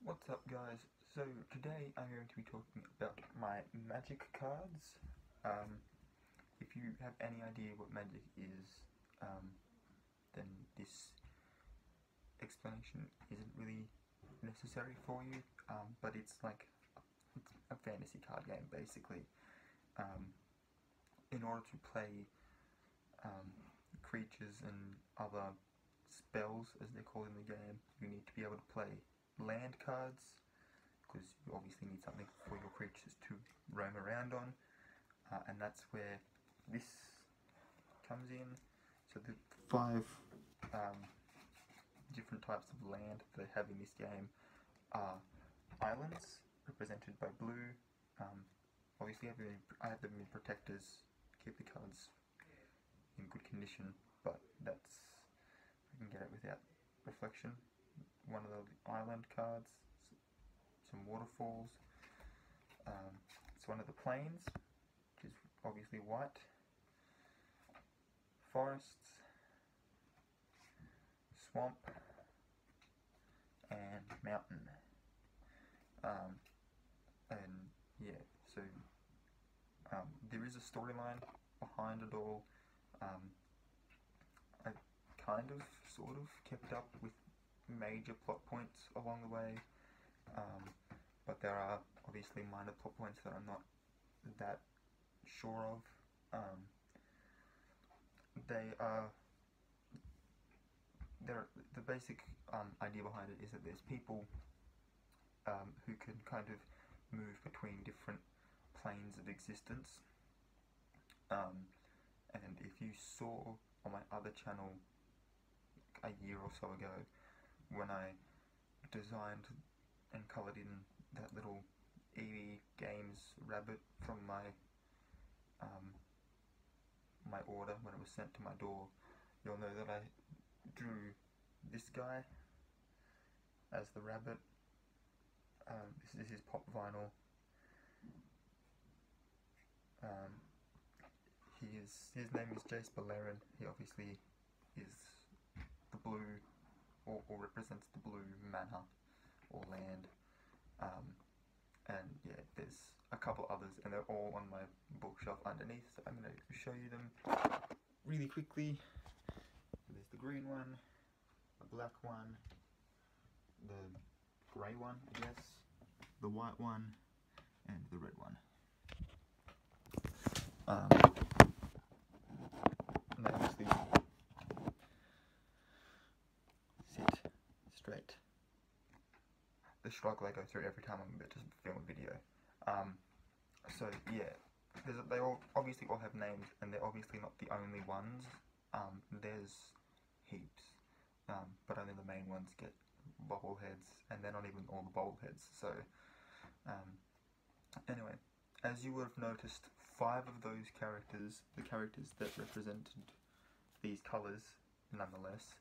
What's up, guys? So today I'm going to be talking about my magic cards. If you have any idea what magic is, then this explanation isn't really necessary for you, but it's like a fantasy card game basically. In order to play creatures and other spells, as they're called in the game, you need to be able to play land cards, because you obviously need something for your creatures to roam around on, and that's where this comes in. So the five different types of land they have in this game are islands, represented by blue. Obviously I have them in protectors to keep the cards in good condition, but that's, I can get it without reflection. One of the island cards, some waterfalls. It's one of the plains, which is obviously white. Forests, swamp, and mountain. And yeah, so there is a storyline behind it all. I kind of, sort of, kept up with major plot points along the way, but there are obviously minor plot points that I'm not that sure of. The basic idea behind it is that there's people who can kind of move between different planes of existence. And if you saw on my other channel a year or so ago, when I designed and coloured in that little EV Games rabbit from my my order when it was sent to my door, you'll know that I drew this guy as the rabbit. This is his pop vinyl. His name is Jace Beleren. He obviously is the blue, or represents the blue manor or land. And yeah, there's a couple others, and they're all on my bookshelf underneath. So I'm going to show you them really quickly. So there's the green one, the black one, the grey one, I guess, the white one, and the red one. And they obviously sit straight. The struggle I go through every time I'm about to film a video. So yeah, they all obviously all have names, and they're obviously not the only ones. There's heaps, but only the main ones get bobbleheads, and they're not even all the bobbleheads. So anyway, as you would have noticed, 5 of those characters, the characters that represented these colours, nonetheless,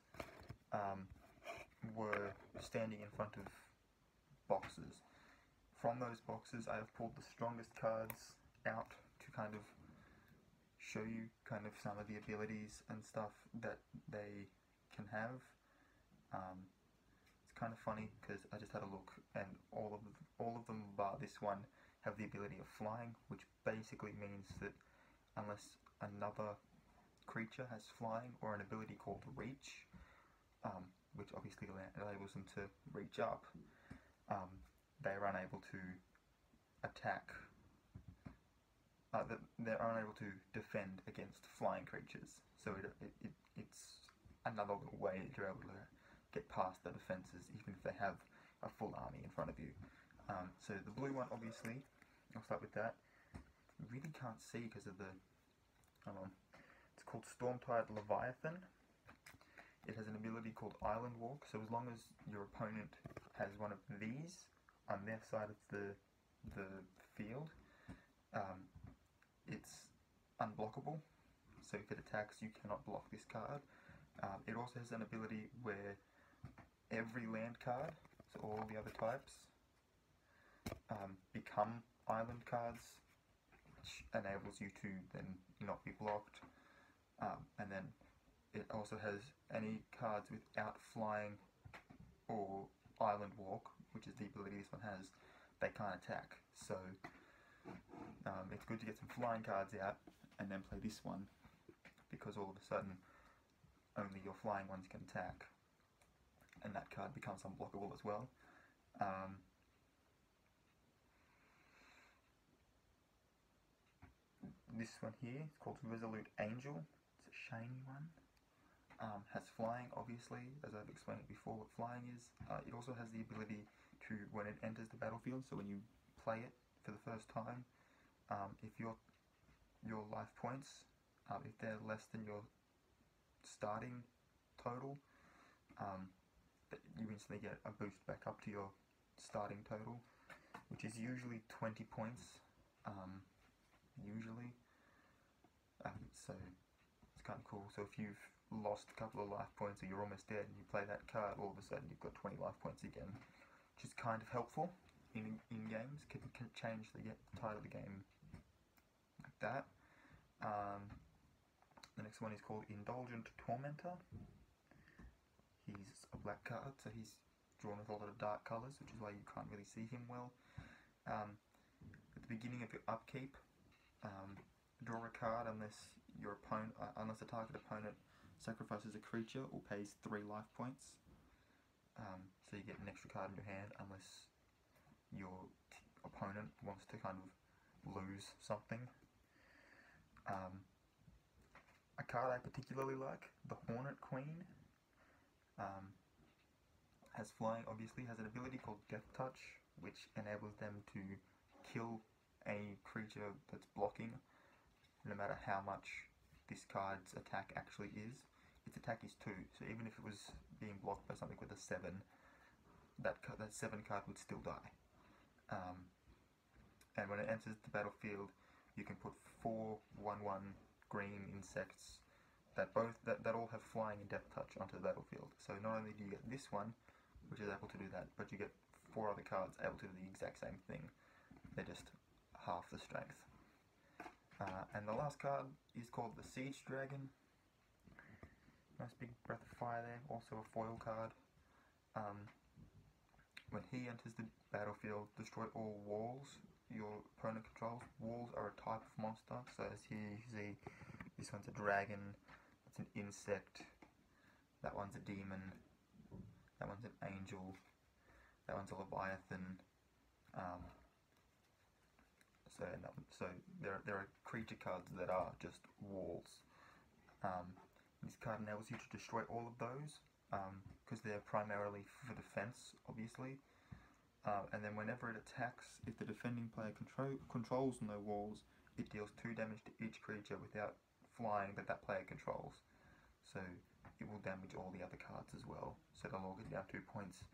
were standing in front of boxes. From those boxes, I have pulled the strongest cards out to kind of show you kind of some of the abilities and stuff that they can have. It's kind of funny because I just had a look, and all of them bar this one have the ability of flying, which basically means that unless another creature has flying or an ability called reach, which obviously enables them to reach up, they are unable to attack. They're unable to defend against flying creatures. So it's another little way that you're able to get past the defenses, even if they have a full army in front of you. So the blue one, obviously, I'll start with that. You really can't see because of the... it's called Stormtide Leviathan. It has an ability called Island Walk, so as long as your opponent has one of these on their side of the field, it's unblockable. So if it attacks, you cannot block this card. It also has an ability where every land card, so all the other types, become island cards, which enables you to then not be blocked. And then it also has any cards without flying or Island Walk, which is the ability this one has, they can't attack. So it's good to get some flying cards out and then play this one, because all of a sudden only your flying ones can attack, and that card becomes unblockable as well. This one here is called Resolute Angel. It's a shiny one. Has flying, obviously, as I've explained before what flying is. It also has the ability to, when it enters the battlefield, so when you play it for the first time, if your life points, if they're less than your starting total, you instantly get a boost back up to your starting total, which is usually 20 points, usually. So it's kind of cool. So if you've lost a couple of life points or you're almost dead and you play that card, all of a sudden you've got 20 life points again, which is kind of helpful in games. Can change the tide of the game like that. The next one is called Indulgent Tormentor. He's a black card, so he's drawn with a lot of dark colours, which is why you can't really see him well. At the beginning of your upkeep, draw a card unless the target opponent sacrifices a creature or pays 3 life points. So you get an extra card in your hand unless your opponent wants to kind of lose something. A card I particularly like, the Hornet Queen, has flying, obviously, has an ability called Death Touch, which enables them to kill a creature that's blocking, no matter how much this card's attack actually is. Its attack is 2, so even if it was being blocked by something with a 7, that 7 card would still die. And when it enters the battlefield, you can put 4 1/1 green insects that all have flying and Death Touch onto the battlefield. So not only do you get this one, which is able to do that, but you get 4 other cards able to do the exact same thing. They're just half the strength. And the last card is called the Siege Dragon. Nice big breath of fire there, also a foil card. When he enters the battlefield, destroy all walls your opponent controls. Walls are a type of monster, so as here you see, this one's a dragon, that's an insect, that one's a demon, that one's an angel, that one's a leviathan. So there are creature cards that are just walls. This card enables you to destroy all of those, because they're primarily for defense, obviously. And then whenever it attacks, if the defending player controls no walls, it deals 2 damage to each creature without flying that player controls. So it will damage all the other cards as well. So they'll all get down 2 points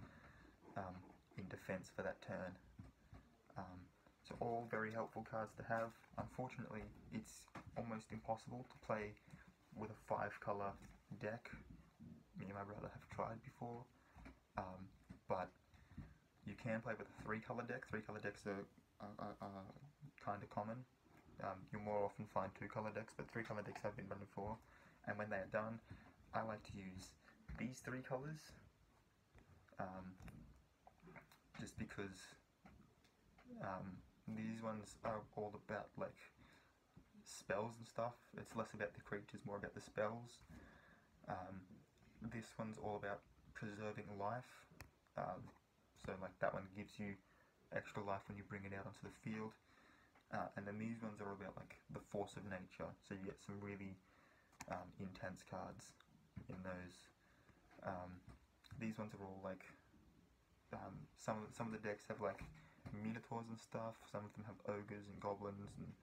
in defense for that turn. So all very helpful cards to have. Unfortunately, it's almost impossible to play with a 5-color deck. Me and my brother have tried before, but you can play with a 3-color deck. 3-color decks are kind of common. You'll more often find 2-color decks, but 3-color decks have been run before. And when they are done, I like to use these 3 colors, just because these ones are all about like spells and stuff. It's less about the creatures, more about the spells. This one's all about preserving life. So like that one gives you extra life when you bring it out onto the field. And then these ones are about like the force of nature. So you get some really intense cards in those. These ones are all like some of the decks have like minotaurs and stuff. Some of them have ogres and goblins, and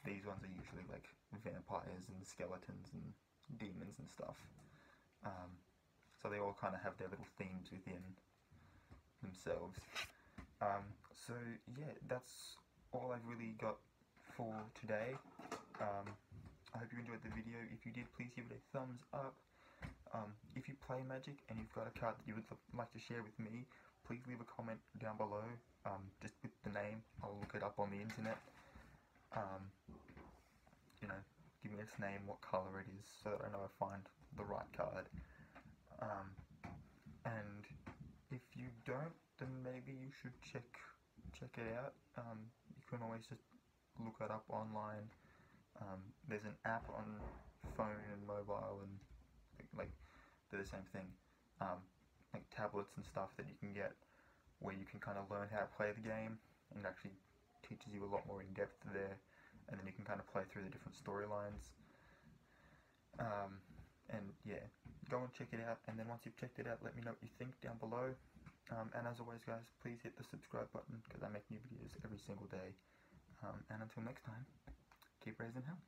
these ones are usually like vampires and skeletons and demons and stuff. So they all kind of have their little themes within themselves. So yeah, that's all I've really got for today. I hope you enjoyed the video. If you did, please give it a thumbs up. If you play Magic and you've got a card that you would like to share with me, please leave a comment down below, just with the name. I'll look it up on the internet. You know, give me its name, what colour it is, so that I know I find the right card. And if don't, then maybe you should check it out. You can always just look it up online. There's an app on phone and mobile, and like they're the same thing. Like tablets and stuff that you can get, where you can kind of learn how to play the game, and it actually teaches you a lot more in depth there. And then you can kind of play through the different storylines. And yeah, go and check it out. And then once you've checked it out, let me know what you think down below. And as always, guys, please hit the subscribe button because I make new videos every single day. And until next time, keep raising hell.